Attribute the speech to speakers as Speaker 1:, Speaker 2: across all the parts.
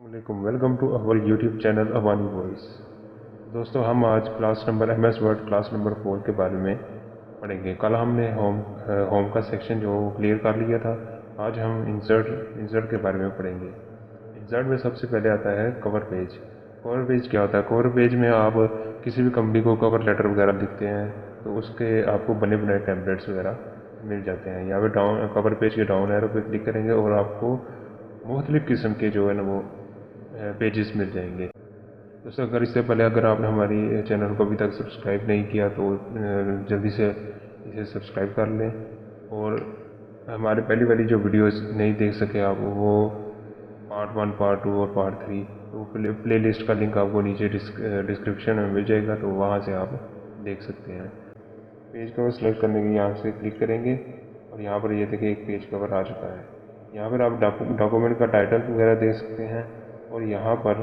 Speaker 1: वालेकुम, welcome to our YouTube channel Avani Voice. दोस्तों, हम आज class number MS Word class number 4 के बारे में पढ़ेंगे। कल हमने होम का सेक्शन जो क्लियर कर लिया था। आज हम इंसर्ट के बारे में पढ़ेंगे। इंसर्ट में सबसे पहले आता है कवर पेज। कवर पेज क्या होता है? कवर पेज में आप किसी भी कंपनी को कवर लेटर वगैरह लिखते हैं तो उसके आपको बने बनाए टेम्पलेट्स वगैरह मिल जाते हैं। यहाँ पे डाउन कवर पेज के डाउन एरो पे क्लिक करेंगे और आपको मुख्तलिफ़ किस्म के जो है ना वो पेजेस मिल जाएंगे। दोस्तों, अगर इससे पहले अगर आपने हमारी चैनल को अभी तक सब्सक्राइब नहीं किया तो जल्दी से इसे सब्सक्राइब कर लें। और हमारे पहली वाली जो वीडियोस नहीं देख सके आप, वो पार्ट 1, पार्ट 2 और पार्ट 3, तो प्ले लिस्ट का लिंक आपको नीचे डिस्क्रिप्शन में मिल जाएगा, तो वहाँ से आप देख सकते हैं। पेज कवर सेलेक्ट करने के लिए यहाँ से क्लिक करेंगे और यहाँ पर ये देखिए एक पेज कवर आ चुका है। यहाँ पर आप डॉक्यूमेंट का टाइटल वगैरह दे सकते हैं और यहाँ पर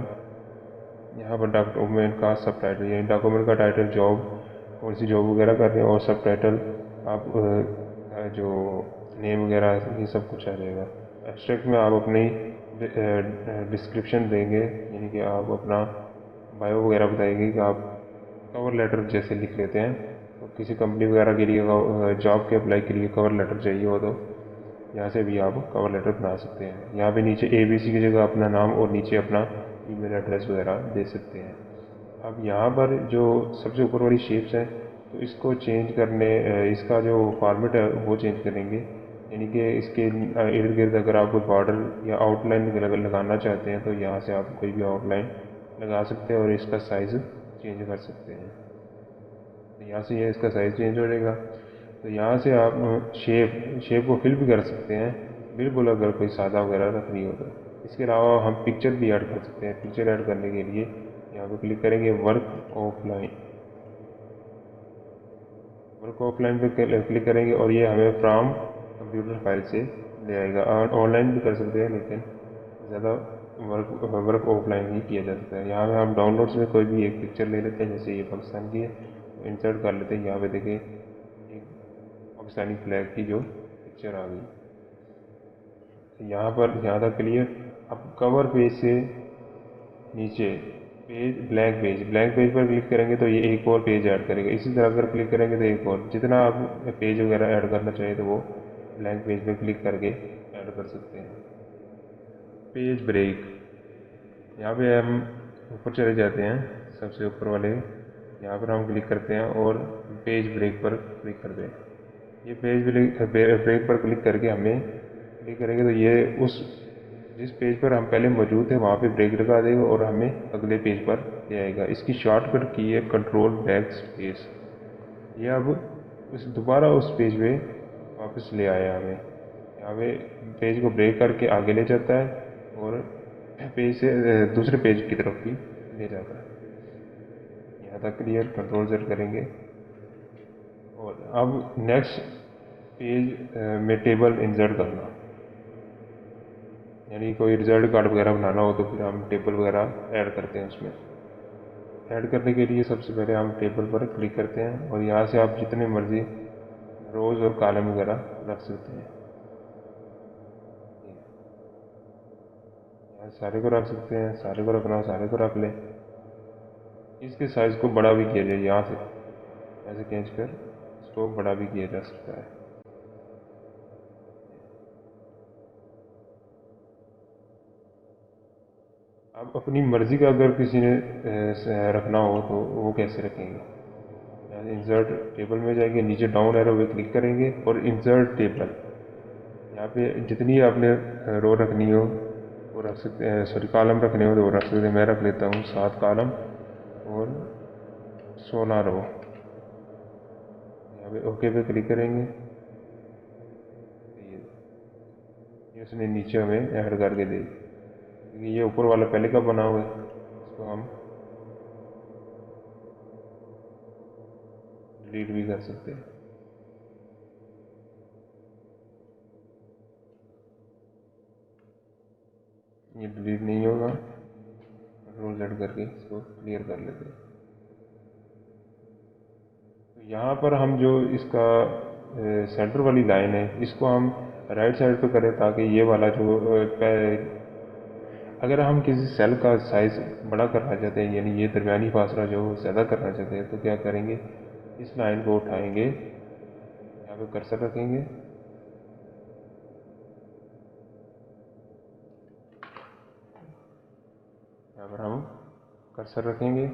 Speaker 1: डॉक्यूमेंट का सब टाइटल, यानी डॉक्यूमेंट का टाइटल जॉब, कौन सी जॉब वगैरह कर रहे हैं, और सब टाइटल आप जो नेम वगैरह ये सब कुछ आ जाएगा। एब्स्ट्रैक्ट में आप अपनी डिस्क्रिप्शन देंगे, यानी कि आप अपना बायो वगैरह बताएंगे कि आप कवर लेटर जैसे लिख लेते हैं। तो किसी कंपनी वगैरह के लिए जॉब के अप्लाई के लिए कवर लेटर चाहिए हो तो यहाँ से भी आप कवर लेटर बना सकते हैं। यहाँ पे नीचे ABC की जगह अपना नाम और नीचे अपना ईमेल एड्रेस वगैरह दे सकते हैं। अब यहाँ पर जो सबसे ऊपर वाली शेप्स हैं, तो इसको चेंज करने इसका जो फॉर्मेट है वो चेंज करेंगे, यानी कि इसके इर्द गिर्द अगर आप कोई बॉर्डर या आउटलाइन लगाना चाहते हैं तो यहाँ से आप कोई भी आउटलाइन लगा सकते हैं और इसका साइज़ चेंज कर सकते हैं। तो यहाँ से ये इसका साइज़ चेंज हो जाएगा। तो यहाँ से आप शेप को फिल भी कर सकते हैं, बिल्कुल अगर कोई सादा वगैरह रखनी हो तो। इसके अलावा हम पिक्चर भी ऐड कर सकते हैं। पिक्चर ऐड करने के लिए यहाँ पे क्लिक करेंगे वर्क ऑफलाइन पे क्लिक करेंगे और ये हमें फ्रॉम कंप्यूटर फाइल से ले आएगा। ऑनलाइन भी कर सकते हैं, लेकिन ज़्यादा वर्क ऑफलाइन ही किया जा सकता है। यहाँ पे हम डाउनलोड्स में कोई भी एक पिक्चर ले लेते हैं, जैसे ये पाकिस्तान की है, तो इंसर्ट कर लेते हैं। यहाँ पे देखिए एक पाकिस्तानी फ्लैग की जो पिक्चर आ गई। यहाँ पर यहाँ तक क्लियर। अब कवर पेज से नीचे ब्लैंक पेज पर क्लिक करेंगे तो ये एक और पेज ऐड करेगा। इसी तरह अगर क्लिक करेंगे तो एक और, जितना आप पेज वगैरह ऐड करना चाहिए तो वो ब्लैंक पेज पर क्लिक करके ऐड कर सकते हैं। पेज ब्रेक, यहाँ पे हम ऊपर चले जाते हैं, सबसे ऊपर वाले यहाँ पर हम क्लिक करते हैं और पेज ब्रेक पर क्लिक करते हैं। ये पेज ब्रेक पर क्लिक करके हमें क्लिक करेंगे तो ये उस जिस पेज पर हम पहले मौजूद थे वहाँ पे ब्रेक लगा देगा और हमें अगले पेज पर ले आएगा। इसकी शॉर्टकट की है कंट्रोल बैक स्पेस। ये अब दोबारा उस पेज पे वापस ले आया हमें। यहाँ पे पेज को ब्रेक करके आगे ले जाता है और पेज से दूसरे पेज की तरफ भी ले जाता है। यहाँ तक क्लियर। कंट्रोल Z करेंगे और अब नेक्स्ट पेज में टेबल इंसर्ट करना, यानी कोई रिजल्ट कार्ड वगैरह बनाना हो तो फिर हम टेबल वगैरह ऐड करते हैं। उसमें ऐड करने के लिए सबसे पहले हम टेबल पर क्लिक करते हैं और यहाँ से आप जितने मर्जी रोज़ और कॉलम वगैरह रख सकते हैं। यहाँ सारे को रख सकते हैं, सारे को रखना हो सारे को रख लें। इसके साइज़ को बड़ा भी किया जाए, यहाँ से ऐसे खींच कर इसको बड़ा भी किया जा सकता है। अब अपनी मर्ज़ी का अगर किसी ने रखना हो तो वो कैसे रखेंगे? इंसर्ट टेबल में जाएंगे, नीचे डाउन एरो पे क्लिक करेंगे और इंसर्ट टेबल, यहाँ पे जितनी आपने रो रखनी हो वो रख सकते हैं, सॉरी कॉलम रखने हो तो वो रख सकते हैं। मैं रख लेता हूँ 7 कॉलम और 16 रो। यहाँ पे ओके पे क्लिक करेंगे। ये उसने नीचे हमें ऐड करके दे, क्योंकि ये ऊपर वाला पहले का बना हुआ है, इसको हम डिलीट भी कर सकते हैं। ये डिलीट नहीं होगा, कंट्रोल Z करके इसको क्लियर कर लेते हैं। तो यहाँ पर हम जो इसका सेंटर वाली लाइन है इसको हम राइट साइड पे करें, ताकि ये वाला जो अगर हम किसी सेल का साइज़ बड़ा करना चाहते हैं, यानी ये दरमियानी फासला जो ज़्यादा करना चाहते हैं, तो क्या करेंगे, इस लाइन को उठाएंगे, यहाँ पे कर्सर रखेंगे, यहाँ पर हम कर्सर रखेंगे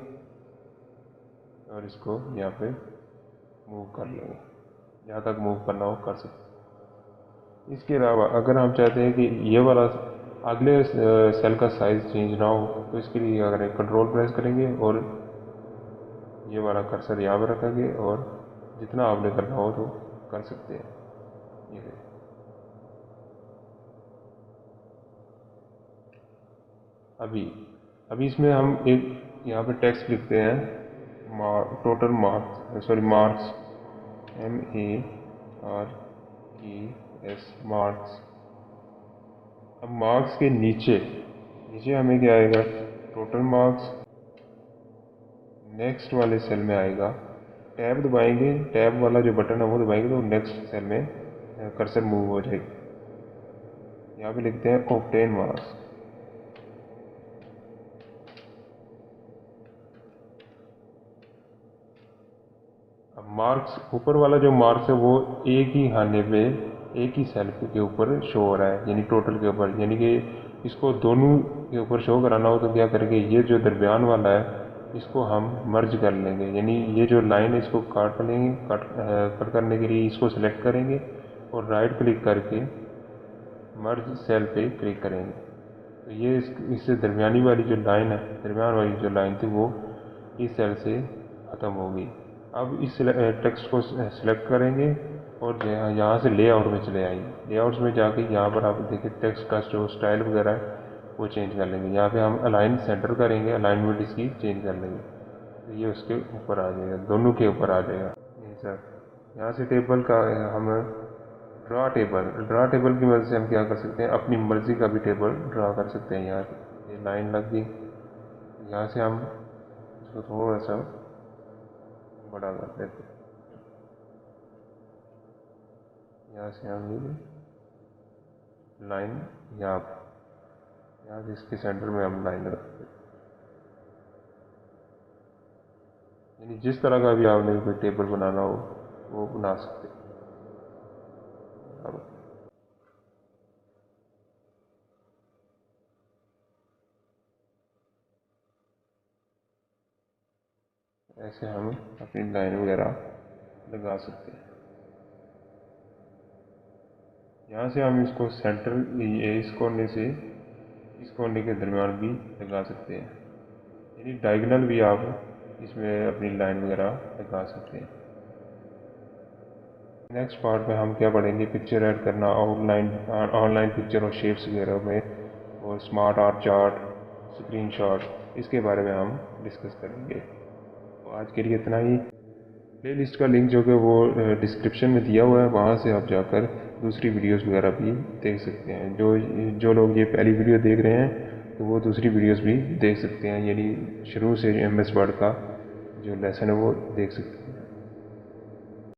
Speaker 1: और इसको यहाँ पे मूव कर लेंगे, जहाँ तक मूव करना हो कर सकते हैं। इसके अलावा अगर हम चाहते हैं कि ये वाला अगले सेल का साइज़ चेंज ना हो, तो इसके लिए अगर कंट्रोल प्रेस करेंगे और ये वाला कर्सर यहाँ पर रखेंगे और जितना आपने करना हो तो कर सकते हैं। ये अभी अभी इसमें हम एक यहाँ पे टेक्स्ट लिखते हैं, total marks, sorry marks, MARKS, marks. अब मार्क्स के नीचे नीचे हमें क्या आएगा, टोटल मार्क्स। नेक्स्ट वाले सेल में आएगा, टैब दबाएंगे, टैब वाला जो बटन है वो दबाएंगे तो नेक्स्ट सेल में कर्सर मूव हो जाएगी। यहाँ पे लिखते हैं ऑब्टेन मार्क्स। अब मार्क्स, ऊपर वाला जो मार्क्स है वो एक ही खाने पे, एक ही सेल के ऊपर शो हो रहा है, यानी टोटल के ऊपर, यानी कि इसको दोनों के ऊपर शो कराना हो तो क्या करेंगे, ये जो दरमियान वाला है इसको हम मर्ज कर लेंगे, यानी ये जो लाइन है इसको काट लेंगे, कट करने के लिए इसको सिलेक्ट करेंगे और राइट क्लिक करके मर्ज सेल पे क्लिक करेंगे, तो ये इससे दरमियानी वाली जो लाइन है, दरमियान वाली जो लाइन थी वो इस सेल से ख़त्म होगी। अब इस टेक्स्ट को सिलेक्ट करेंगे और यहाँ से लेआउट में चले आएंगे। लेआउट्स में जाके यहाँ पर आप देखिए टेक्स्ट का जो स्टाइल वगैरह है वो चेंज कर लेंगे। यहाँ पे हम अलाइन सेंटर करेंगे, अलाइनमेंट इसकी चेंज कर लेंगे, तो ये उसके ऊपर आ जाएगा, दोनों के ऊपर आ जाएगा। ये सर यहाँ से टेबल का हम ड्रा टेबल की मदद से हम क्या कर सकते हैं, अपनी मर्ज़ी का भी टेबल ड्रा कर सकते हैं। यहाँ ये लाइन लग गई, यहाँ से हम इसको थोड़ा सा बड़ा कर देते हैं, यहाँ से हम ये लाइन यहाँ से इसके सेंटर में हम लाइन रखते हैं, यानी जिस तरह का भी आपने कोई टेबल बनाना हो वो बना सकते हैं। ऐसे हम अपनी लाइन वगैरह लगा सकते हैं। यहाँ से हम इसको सेंटर, ये इस कोने से इस कोने के दरमियान भी लगा सकते हैं, यानी डायगोनल भी आप इसमें अपनी लाइन वगैरह लगा सकते हैं। नेक्स्ट पार्ट में हम क्या पढ़ेंगे, पिक्चर ऐड करना ऑनलाइन पिक्चर और शेप्स वगैरह में, और स्मार्ट आर्ट चार्ट, स्क्रीनशॉट, इसके बारे में हम डिस्कस करेंगे। तो आज के लिए इतना ही। प्लेलिस्ट का लिंक जो कि वो डिस्क्रिप्शन में दिया हुआ है, वहाँ से आप जाकर दूसरी वीडियोस वगैरह भी देख सकते हैं। जो लोग ये पहली वीडियो देख रहे हैं तो वो दूसरी वीडियोस भी देख सकते हैं, यानी शुरू से MS वर्ड का जो लेसन है वो देख सकते हैं।